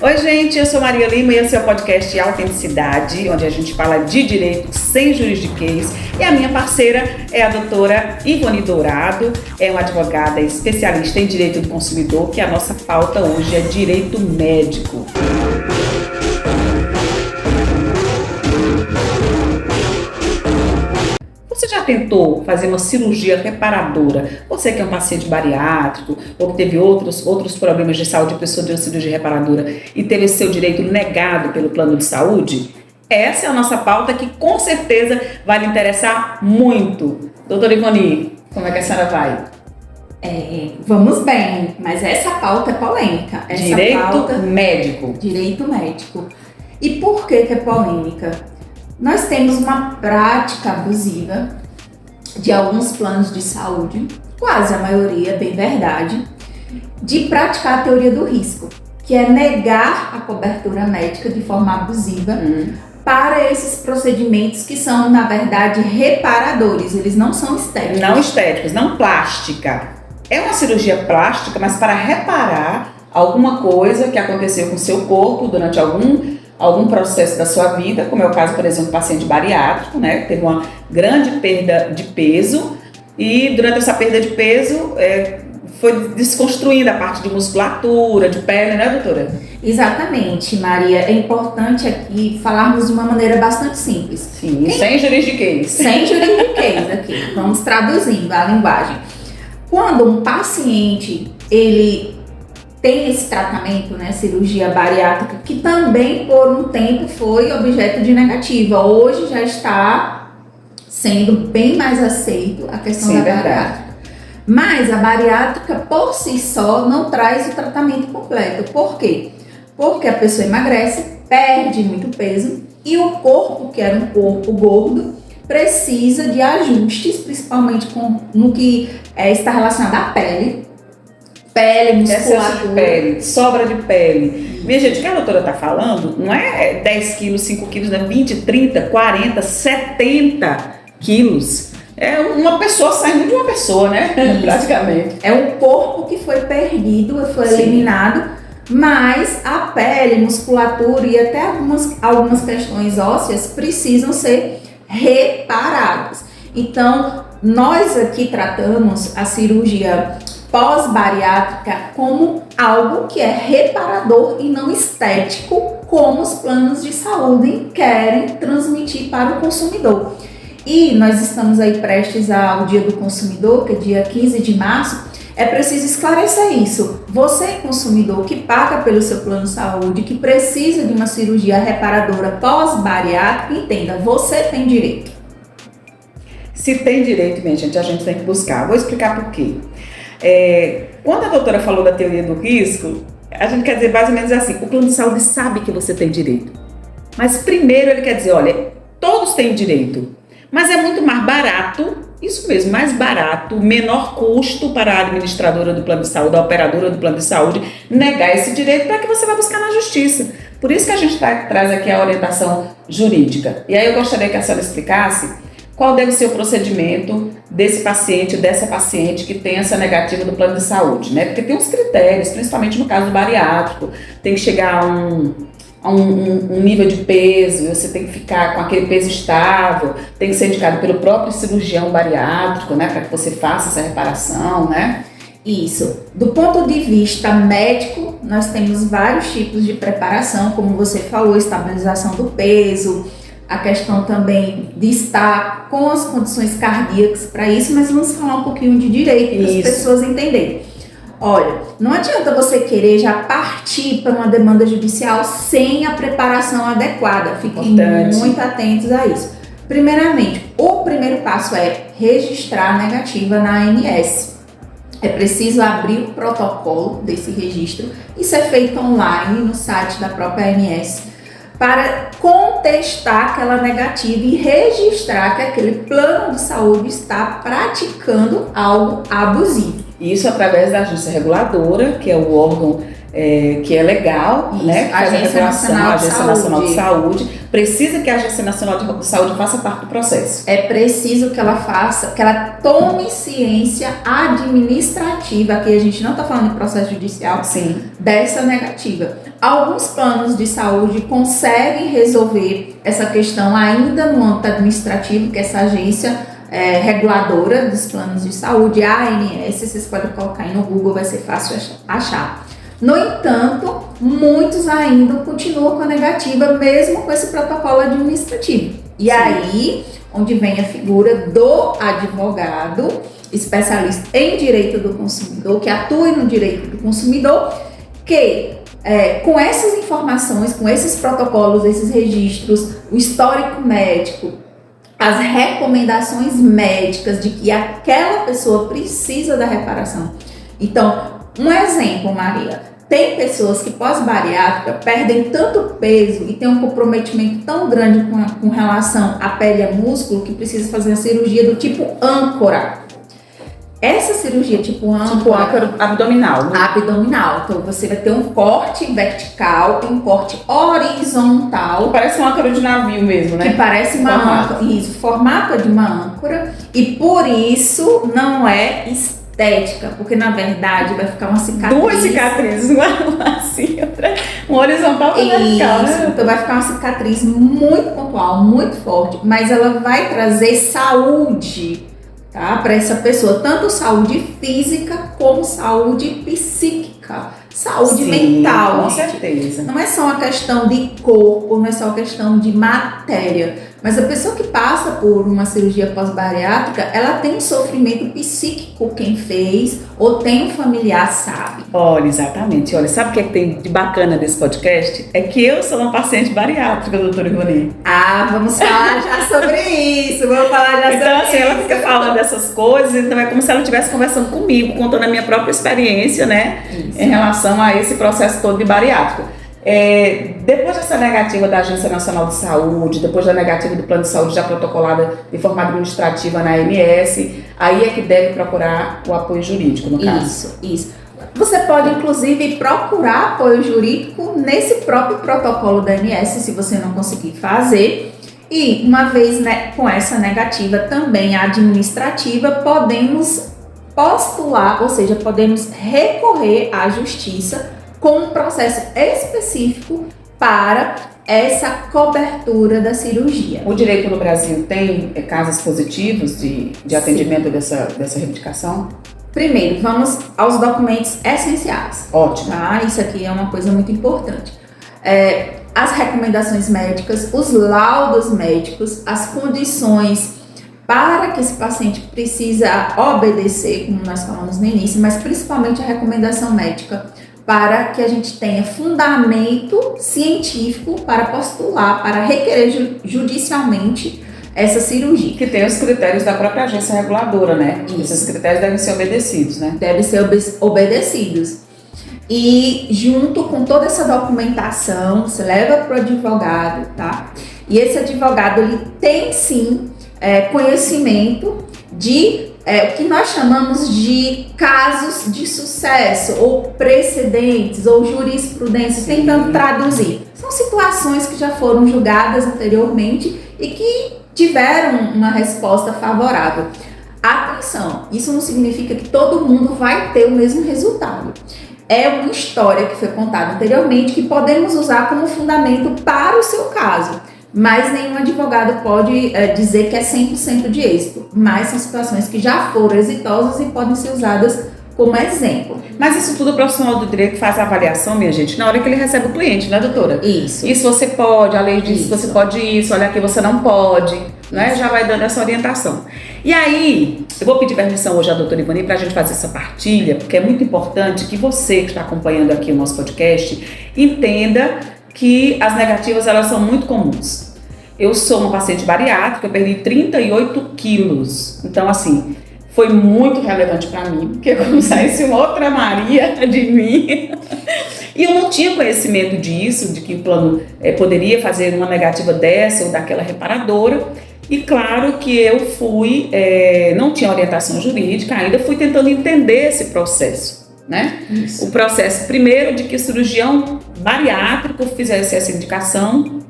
Oi, gente, eu sou Maria Lima e esse é o podcast Autenticidade, onde a gente fala de direito sem juridiquês. E a minha parceira é a doutora Ivone Dourado, é uma advogada especialista em direito do consumidor, que a nossa pauta hoje é direito médico. Você já tentou fazer uma cirurgia reparadora? Você que é um paciente bariátrico ou que teve outros problemas de saúde e precisou de uma cirurgia reparadora e teve esse seu direito negado pelo plano de saúde? Essa é a nossa pauta que com certeza vai lhe interessar muito. Doutora Ivone, como é que a senhora vai? Vamos bem, mas essa pauta é polêmica. Direito médico. E por que é polêmica? Nós temos uma prática abusiva de alguns planos de saúde, quase a maioria, bem verdade, de praticar a teoria do risco, que é negar a cobertura médica de forma abusiva para esses procedimentos que são, na verdade, reparadores. Eles não são estéticos. Não estéticos, não plástica. É uma cirurgia plástica, mas para reparar alguma coisa que aconteceu com o seu corpo durante algum processo da sua vida, como é o caso, por exemplo, do paciente bariátrico, né? Teve uma grande perda de peso e durante essa perda de peso foi desconstruindo a parte de musculatura, de pele, né, doutora? Exatamente, Maria. É importante aqui falarmos de uma maneira bastante simples. Sim, sem juridiquês. Sem juridiquês aqui. Vamos traduzindo a linguagem. Quando um paciente, ele tem esse tratamento, né, cirurgia bariátrica, que também por um tempo foi objeto de negativa. Hoje já está sendo bem mais aceito a questão da bariátrica. Mas a bariátrica por si só não traz o tratamento completo. Por quê? Porque a pessoa emagrece, perde muito peso e o corpo, que era um corpo gordo, precisa de ajustes, principalmente no que está relacionado à pele, musculatura. Pele, sobra de pele. Minha gente, o que a doutora está falando não é 10 quilos, 5 quilos, né? 20, 30, 40, 70 quilos. É uma pessoa saindo de uma pessoa, né? Praticamente. É um corpo que foi perdido, foi eliminado, mas a pele, musculatura e até algumas questões ósseas precisam ser reparadas. Então, nós aqui tratamos a cirurgia pós-bariátrica como algo que é reparador e não estético, como os planos de saúde querem transmitir para o consumidor. E nós estamos aí prestes ao Dia do Consumidor, que é dia 15 de março, é preciso esclarecer isso. Você, consumidor, que paga pelo seu plano de saúde, que precisa de uma cirurgia reparadora pós-bariátrica, entenda, você tem direito. Se tem direito, minha gente, a gente tem que buscar. Vou explicar por quê. Quando a doutora falou da teoria do risco, a gente quer dizer mais ou menos assim: o plano de saúde sabe que você tem direito, mas primeiro ele quer dizer, olha, todos têm direito, mas é muito mais barato, isso mesmo, mais barato, menor custo para a administradora do plano de saúde, a operadora do plano de saúde, negar esse direito para que você vá buscar na justiça. Por isso que a gente traz aqui a orientação jurídica. E aí eu gostaria que a senhora explicasse qual deve ser o procedimento desse paciente, dessa paciente que tem essa negativa do plano de saúde, né? Porque tem uns critérios, principalmente no caso do bariátrico, tem que chegar a um nível de peso, você tem que ficar com aquele peso estável, tem que ser indicado pelo próprio cirurgião bariátrico, né? Para que você faça essa reparação, né? Isso. Do ponto de vista médico, nós temos vários tipos de preparação, como você falou, estabilização do peso, a questão também de estar com as condições cardíacas para isso, mas vamos falar um pouquinho de direito para as pessoas entenderem. Olha, não adianta você querer já partir para uma demanda judicial sem a preparação adequada. Fiquem muito atentos a isso. Primeiramente, o primeiro passo é registrar a negativa na ANS. É preciso abrir o protocolo desse registro. Isso é feito online no site da própria ANS, para contestar aquela negativa e registrar que aquele plano de saúde está praticando algo abusivo. Isso através da agência reguladora, que é o órgão que é legal, Isso, né? Que faz a Agência regulação, Nacional a de Agência Nacional de Saúde. Precisa que a Agência Nacional de Saúde faça parte do processo. É preciso que ela faça, que ela tome ciência administrativa, aqui a gente não está falando de processo judicial, Sim. dessa negativa. Alguns planos de saúde conseguem resolver essa questão ainda no âmbito administrativo, que essa agência reguladora dos planos de saúde, a ANS, vocês podem colocar aí no Google, vai ser fácil achar. No entanto, muitos ainda continuam com a negativa, mesmo com esse protocolo administrativo. E Sim. aí, onde vem a figura do advogado, especialista em direito do consumidor, que atua no direito do consumidor, que com essas informações, com esses protocolos, esses registros, o histórico médico, as recomendações médicas de que aquela pessoa precisa da reparação. Então, um exemplo, Maria, tem pessoas que pós-bariátrica perdem tanto peso e tem um comprometimento tão grande com relação à pele e ao músculo que precisa fazer a cirurgia do tipo âncora. Essa cirurgia tipo âncora abdominal. Né? Abdominal. Então você vai ter um corte vertical e um corte horizontal. Parece uma âncora de navio mesmo, né? Que parece uma âncora. Isso, formato de uma âncora. E por isso não é estética, porque na verdade vai ficar uma cicatriz. Duas cicatrizes, uma assim, outra, uma horizontal e uma vertical, né? Então vai ficar uma cicatriz muito pontual, muito forte, mas ela vai trazer saúde, tá, para essa pessoa, tanto saúde física como saúde psíquica, saúde mental. Com certeza. Não é só uma questão de corpo, não é só uma questão de matéria. Mas a pessoa que passa por uma cirurgia pós-bariátrica, ela tem um sofrimento psíquico, quem fez, ou tem um familiar, sabe? Olha, exatamente. Olha, sabe o que tem de bacana nesse podcast? É que eu sou uma paciente bariátrica, doutora Ivone. Vamos falar já sobre isso, vamos falar já então, sobre assim, isso. ela fica falando dessas coisas, então é como se ela estivesse conversando comigo, contando a minha própria experiência, né? Isso. Em relação a esse processo todo de bariátrico. Depois dessa negativa da Agência Nacional de Saúde, depois da negativa do plano de saúde já protocolada de forma administrativa na ANS, aí é que deve procurar o apoio jurídico, no caso. Isso. Você pode, inclusive, procurar apoio jurídico nesse próprio protocolo da ANS, se você não conseguir fazer. E, uma vez com essa negativa também administrativa, podemos postular, ou seja, podemos recorrer à justiça com um processo específico para essa cobertura da cirurgia. O direito no Brasil tem casos positivos de atendimento dessa reivindicação? Primeiro, vamos aos documentos essenciais. Ótimo. Tá? Isso aqui é uma coisa muito importante. As recomendações médicas, os laudos médicos, as condições para que esse paciente precisa obedecer, como nós falamos no início, mas principalmente a recomendação médica, para que a gente tenha fundamento científico para postular, para requerer judicialmente essa cirurgia. Que tem os critérios da própria agência reguladora, né? Isso. Esses critérios devem ser obedecidos, né? Devem ser obedecidos. E junto com toda essa documentação, você leva para o advogado, tá? E esse advogado, ele tem sim conhecimento de o que nós chamamos de casos de sucesso, ou precedentes, ou jurisprudência, tentando traduzir. São situações que já foram julgadas anteriormente e que tiveram uma resposta favorável. Atenção, isso não significa que todo mundo vai ter o mesmo resultado. É uma história que foi contada anteriormente que podemos usar como fundamento para o seu caso. Mas nenhum advogado pode dizer que é 100% de êxito. Mas são situações que já foram exitosas e podem ser usadas como exemplo. Mas isso tudo o profissional do direito faz a avaliação, minha gente, na hora que ele recebe o cliente, né, doutora? Isso. Isso você pode, a lei diz que você pode isso, olha aqui você não pode, né? Já vai dando essa orientação. E aí, eu vou pedir permissão hoje à doutora Ivone para a gente fazer essa partilha, porque é muito importante que você que está acompanhando aqui o nosso podcast entenda que as negativas, elas são muito comuns. Eu sou uma paciente bariátrica, eu perdi 38 quilos. Então, assim, foi muito relevante para mim, porque como saísse uma outra Maria de mim. E eu não tinha conhecimento disso, de que o plano poderia fazer uma negativa dessa ou daquela reparadora. E claro que eu fui, não tinha orientação jurídica ainda, fui tentando entender esse processo. né? Isso. O processo primeiro de que o cirurgião bariátrico fizesse essa indicação,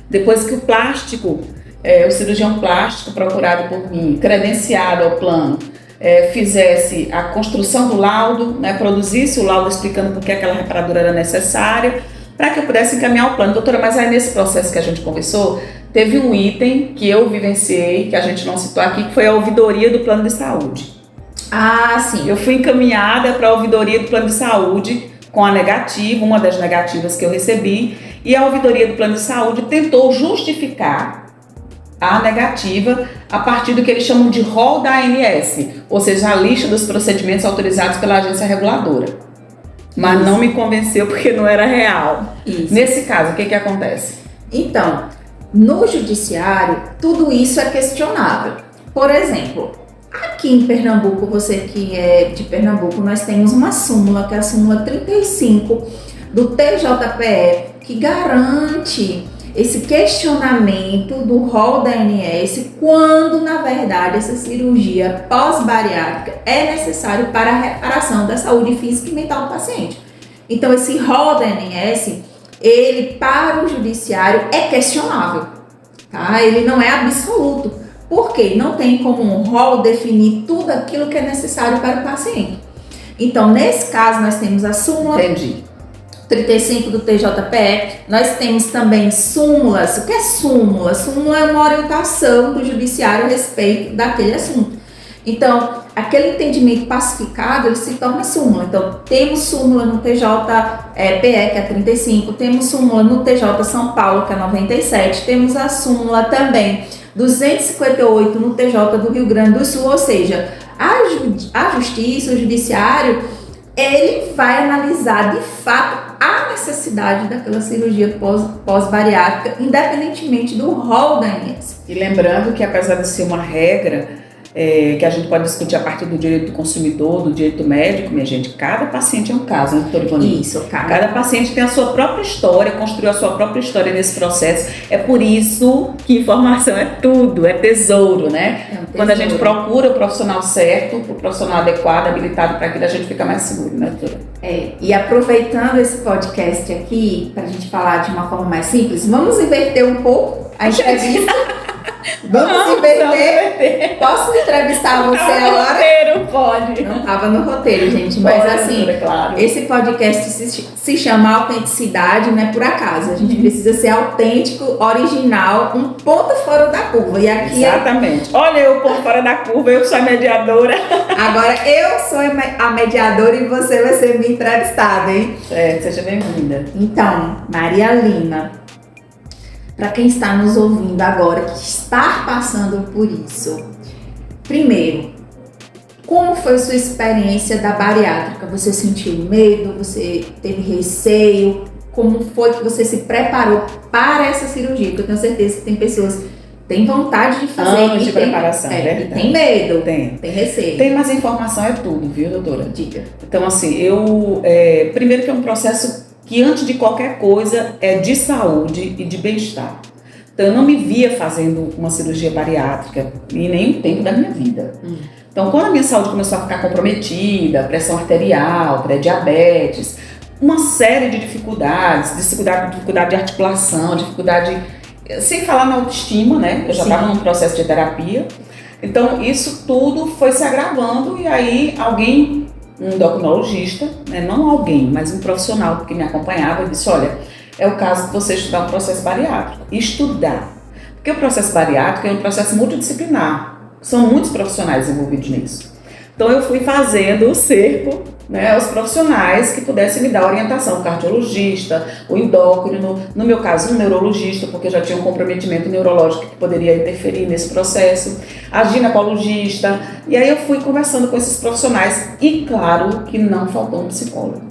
depois que o cirurgião plástico procurado por mim, credenciado ao plano, fizesse a construção do laudo, né, produzisse o laudo explicando por que aquela reparadora era necessária, para que eu pudesse encaminhar o plano. Doutora, mas aí nesse processo que a gente conversou, teve um item que eu vivenciei, que a gente não citou aqui, que foi a ouvidoria do plano de saúde. Ah, sim. Eu fui encaminhada para a ouvidoria do plano de saúde com a negativa, uma das negativas que eu recebi, e a ouvidoria do plano de saúde tentou justificar a negativa a partir do que eles chamam de rol da ANS, ou seja, a lista dos procedimentos autorizados pela agência reguladora. Mas não me convenceu porque não era real. Isso. Nesse caso, o que acontece? Então, no judiciário, tudo isso é questionável. Por exemplo, aqui em Pernambuco, você que é de Pernambuco, nós temos uma súmula, que é a súmula 35 do TJPE, que garante esse questionamento do rol da ANS quando, na verdade, essa cirurgia pós-bariátrica é necessário para a reparação da saúde física e mental do paciente. Então, esse rol da ANS, ele, para o judiciário, é questionável, tá? Ele não é absoluto, porque não tem como um rol definir tudo aquilo que é necessário para o paciente. Então, nesse caso, nós temos a súmula... Entendi. 35 do TJPE, nós temos também súmulas. O que é súmula? Súmula é uma orientação do judiciário a respeito daquele assunto. Então, aquele entendimento pacificado, ele se torna súmula. Então, temos súmula no TJPE, que é 35, temos súmula no TJ São Paulo, que é 97, temos a súmula também 258 no TJ do Rio Grande do Sul, ou seja, a justiça, o judiciário, ele vai analisar de fato a necessidade daquela cirurgia pós-bariátrica, independentemente do rol da ANS. E lembrando que, apesar de ser uma regra que a gente pode discutir a partir do direito do consumidor, do direito médico, minha gente, cada paciente é um caso, né, doutora Ivani? Isso, cada paciente tem a sua própria história, construiu a sua própria história nesse processo. É por isso que informação é tudo, é tesouro, né? É um tesouro. Quando a gente procura o profissional certo, o profissional adequado, habilitado para aquilo, a gente fica mais seguro, né, doutora? E aproveitando esse podcast aqui, para a gente falar de uma forma mais simples, vamos inverter um pouco a entrevista. Vamos inverter. Posso entrevistar você agora? Roteiro, pode. Não estava no roteiro, gente, mas Pode, assim, claro. Esse podcast se chama Autenticidade, não é por acaso. A gente precisa ser autêntico, original, um ponto fora da curva. E aqui exatamente. Olha, eu ponto fora da curva, eu sou a mediadora. Agora eu sou a mediadora e você vai ser minha entrevistada, hein? Seja bem-vinda. Então, Maria Lima, para quem está nos ouvindo agora, que está passando por isso, primeiro, como foi sua experiência da bariátrica? Você sentiu medo? Você teve receio? Como foi que você se preparou para essa cirurgia? Porque eu tenho certeza que tem pessoas que têm vontade de fazer anos de preparação, e tem medo, tem receio. Tem, mas informação é tudo, viu, doutora? Diga. Então, assim, primeiro que é um processo que, antes de qualquer coisa, é de saúde e de bem-estar. Então, eu não me via fazendo uma cirurgia bariátrica em nenhum tempo da minha vida. Então, quando a minha saúde começou a ficar comprometida, pressão arterial, pré-diabetes, uma série de dificuldades de articulação, dificuldade, sem falar na autoestima, né? Eu já estava num processo de terapia. Então, isso tudo foi se agravando e aí alguém, um endocrinologista, né? Não alguém, mas um profissional que me acompanhava, disse, olha, é o caso de você estudar um processo bariátrico. Estudar. Porque o processo bariátrico é um processo multidisciplinar. São muitos profissionais envolvidos nisso. Então eu fui fazendo o cerco, né, aos profissionais que pudessem me dar orientação, o cardiologista, o endócrino, no meu caso um neurologista, porque eu já tinha um comprometimento neurológico que poderia interferir nesse processo, a ginecologista, e aí eu fui conversando com esses profissionais e claro que não faltou um psicólogo.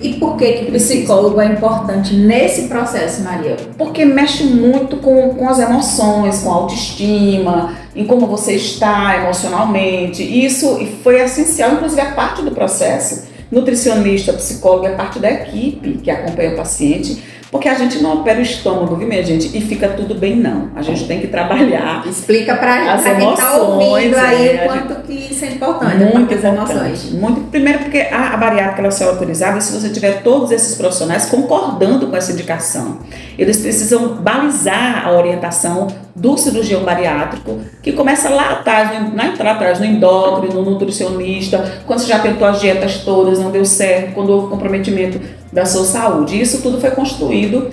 E por que o psicólogo é importante nesse processo, Maria? Porque mexe muito com as emoções, com a autoestima, em como você está emocionalmente. Isso foi essencial, inclusive a parte do processo. Nutricionista, psicólogo é parte da equipe que acompanha o paciente Porque a gente não opera o estômago, viu, minha gente? E fica tudo bem, não. A gente tem que trabalhar. Explica pra as quem emoções, tá ouvindo aí o quanto que isso é importante. Muito as emoções. Muito, primeiro porque a bariátrica ela só é autorizada se você tiver todos esses profissionais concordando com essa indicação. Eles precisam balizar a orientação do cirurgião bariátrico, que começa lá atrás, no endócrino, no nutricionista, quando você já tentou as dietas todas, não deu certo, quando houve comprometimento da sua saúde. Isso tudo foi construído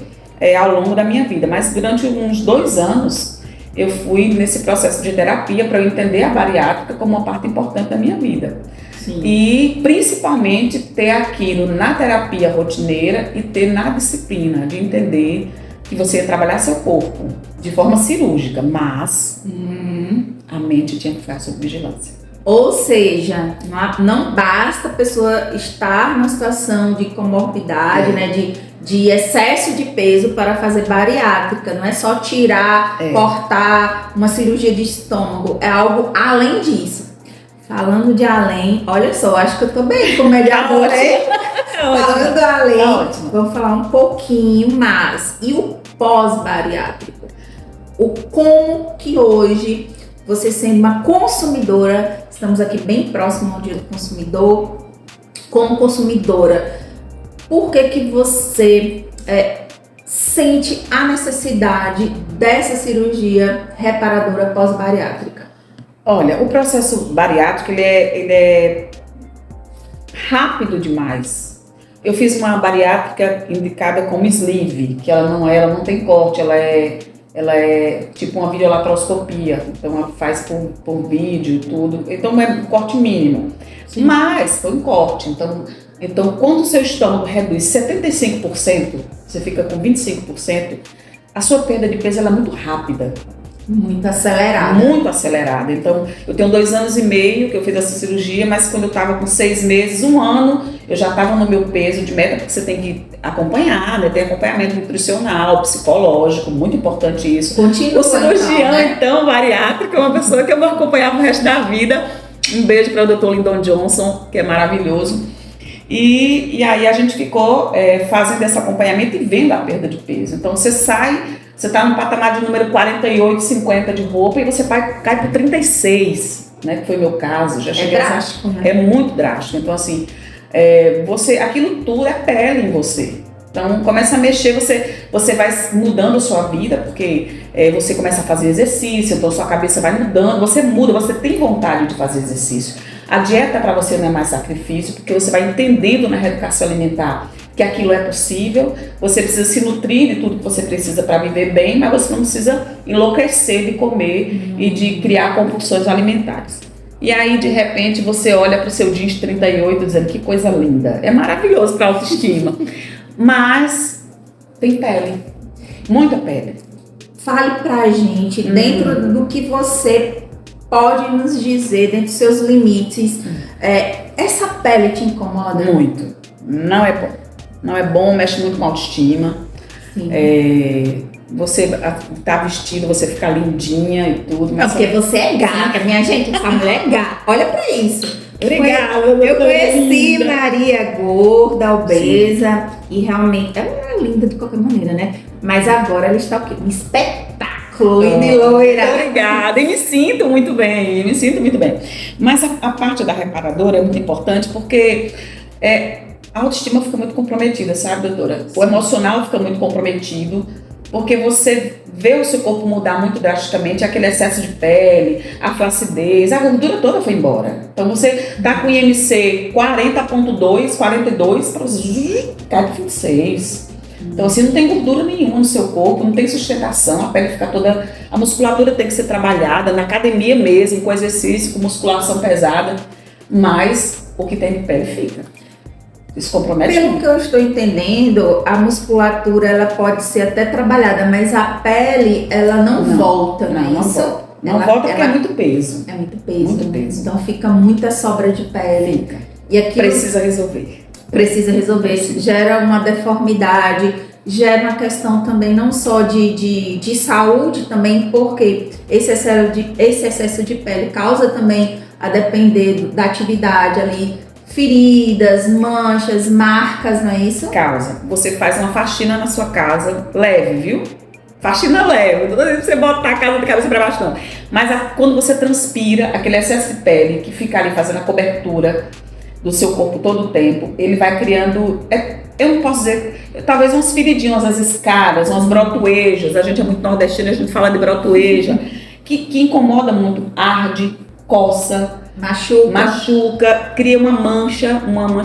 ao longo da minha vida, mas durante uns 2 anos eu fui nesse processo de terapia para eu entender a bariátrica como uma parte importante da minha vida. Sim. E principalmente ter aquilo na terapia rotineira e ter na disciplina de entender que você ia trabalhar seu corpo de forma cirúrgica, mas a mente tinha que ficar sob vigilância. Ou seja, não basta a pessoa estar numa situação de comorbidade, né, de excesso de peso para fazer bariátrica. Não é só tirar, cortar, uma cirurgia de estômago. É algo além disso. Falando de além, olha só, acho que eu tô bem com mediadora, hein? Falando além, vamos falar um pouquinho mais. E o pós-bariátrico? Como que hoje, você sendo uma consumidora, estamos aqui bem próximo ao Dia do Consumidor, como consumidora, por que você sente a necessidade dessa cirurgia reparadora pós-bariátrica? Olha, o processo bariátrico ele é rápido demais. Eu fiz uma bariátrica indicada como sleeve, que ela não tem corte, ela é tipo uma videolaparoscopia, então ela faz por vídeo e tudo, então é um corte mínimo. Sim. Mas foi um corte, então quando o seu estômago reduz 75%, você fica com 25%, a sua perda de peso ela é muito rápida. Muito acelerada. Muito acelerada. Então, eu tenho 2 anos e meio que eu fiz essa cirurgia, mas quando eu estava com 6 meses, 1 ano, eu já estava no meu peso de meta, porque você tem que acompanhar, né? Tem acompanhamento nutricional, psicológico, muito importante isso. Continua, o cirurgião, então, bariátrico, é uma pessoa que eu vou acompanhar pro resto da vida. Um beijo para o Dr. Lyndon Johnson, que é maravilhoso. E aí a gente ficou fazendo esse acompanhamento e vendo a perda de peso. Então, você está no patamar de número 48, 50 de roupa e você cai para 36, né? Que foi meu caso. Já cheguei drástico, né? É muito drástico. Então, assim, aquilo tudo é pele em você. Então, começa a mexer, você vai mudando a sua vida, porque você começa a fazer exercício, então sua cabeça vai mudando, você muda, você tem vontade de fazer exercício. A dieta para você não é mais sacrifício, porque você vai entendendo na reeducação alimentar que aquilo é possível, você precisa se nutrir de tudo que você precisa para viver bem, mas você não precisa enlouquecer de comer e de criar compulsões alimentares. E aí, de repente, você olha para o seu jeans 38 dizendo que coisa linda. É maravilhoso para a autoestima. Mas tem pele, muita pele. Fale pra gente, dentro do que você pode nos dizer, dentro dos seus limites, essa pele te incomoda? Muito. Não é bom. Não é bom, mexe muito com a autoestima. Você tá vestido, você fica lindinha e tudo. Mas porque você é gata, minha gente, essa mulher é gata. Olha pra isso. Obrigada. Eu conheci Maria gorda, obesa, e realmente ela era linda de qualquer maneira, né? Mas agora ela está o quê? Um espetáculo, linda e loira. Obrigada, e me sinto muito bem, Mas a parte da reparadora é muito importante porque a autoestima fica muito comprometida, sabe, doutora? O emocional fica muito comprometido, porque você vê o seu corpo mudar muito drasticamente, aquele excesso de pele, a flacidez, a gordura toda foi embora. Então você tá com IMC 40.2, 42, cai para 26. Então assim, não tem gordura nenhuma no seu corpo, não tem sustentação, a pele fica toda... A musculatura tem que ser trabalhada, na academia mesmo, com exercício, com musculação pesada, mas o que tem de pele fica. Isso compromete Pelo muito. que eu estou entendendo, a musculatura ela pode ser até trabalhada, mas a pele ela não volta, né? Não volta. Não volta porque é muito peso. É muito peso. Muito peso. Então fica muita sobra de pele. Fica. E aquilo Precisa resolver. Gera uma deformidade, gera uma questão também não só de saúde também, porque esse excesso de pele causa também, a depender da atividade ali feridas, manchas, marcas, não é isso? Causa. Você faz uma faxina na sua casa leve, viu? Faxina leve, não é você botar a casa de cabeça para baixo, não. Mas quando você transpira, aquele excesso de pele que fica ali fazendo a cobertura do seu corpo todo o tempo, ele vai criando, eu não posso dizer, talvez umas feridinhas, umas escadas, umas brotoejas. A gente é muito nordestina, a gente fala de brotoeja, que incomoda muito, arde, coça, machuca, cria uma mancha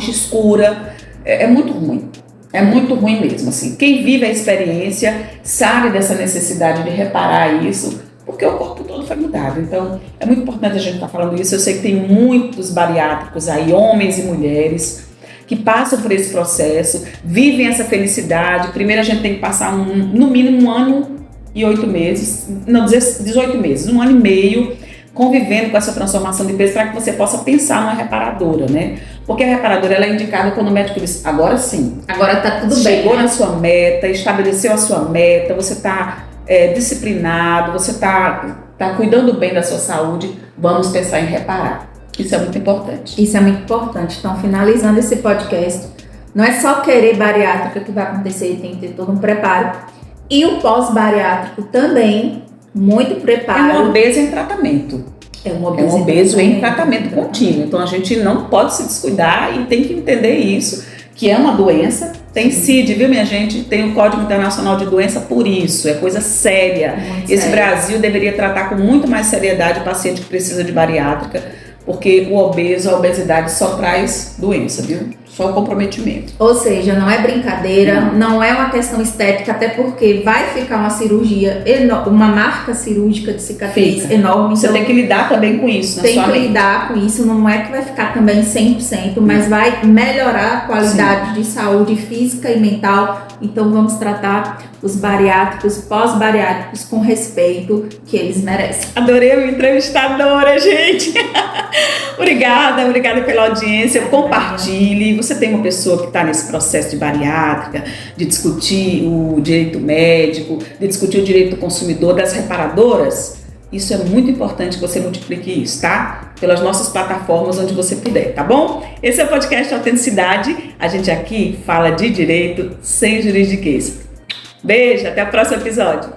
escura. É muito ruim. É muito ruim mesmo, assim. Quem vive a experiência sabe dessa necessidade de reparar isso, porque o corpo todo foi mudado. Então, é muito importante a gente estar falando isso. Eu sei que tem muitos bariátricos aí, homens e mulheres, que passam por esse processo, vivem essa felicidade. Primeiro a gente tem que passar no mínimo 1 ano e 8 meses, não, 18 meses, 1 ano e meio, convivendo com essa transformação de peso para que você possa pensar numa reparadora, né? Porque a reparadora ela é indicada quando o médico diz, agora sim. Agora tá tudo bem. Chegou na sua meta, estabeleceu a sua meta, você está disciplinado, você está cuidando bem da sua saúde, vamos pensar em reparar. Isso é muito importante. Isso é muito importante. Então, finalizando esse podcast, não é só querer bariátrica que vai acontecer, tem que ter todo um preparo. E o pós-bariátrico também, muito preparo. É um obeso em tratamento. É um obeso em tratamento contínuo. Então a gente não pode se descuidar e tem que entender isso, que é uma doença. Tem CID, viu, minha gente? Tem o Código Internacional de Doença por isso. É coisa séria. Esse Brasil deveria tratar com muito mais seriedade o paciente que precisa de bariátrica, porque o obeso, a obesidade só traz doença, viu? Só o comprometimento. Ou seja, não é brincadeira, não é uma questão estética, até porque vai ficar uma cirurgia, uma marca cirúrgica de cicatriz enorme. Você então tem que lidar também com isso. Tem que lidar com isso, não é que vai ficar também 100%, mas vai melhorar a qualidade de saúde física e mental. Então vamos tratar os bariátricos, pós-bariátricos com respeito que eles merecem. Adorei a entrevistadora, gente. Obrigada pela audiência. Compartilhe. Você tem uma pessoa que está nesse processo de bariátrica, de discutir o direito médico, de discutir o direito do consumidor, das reparadoras? Isso é muito importante que você multiplique isso, tá? Pelas nossas plataformas onde você puder, tá bom? Esse é o podcast Autenticidade. A gente aqui fala de direito sem juridiquês. Beijo, até o próximo episódio.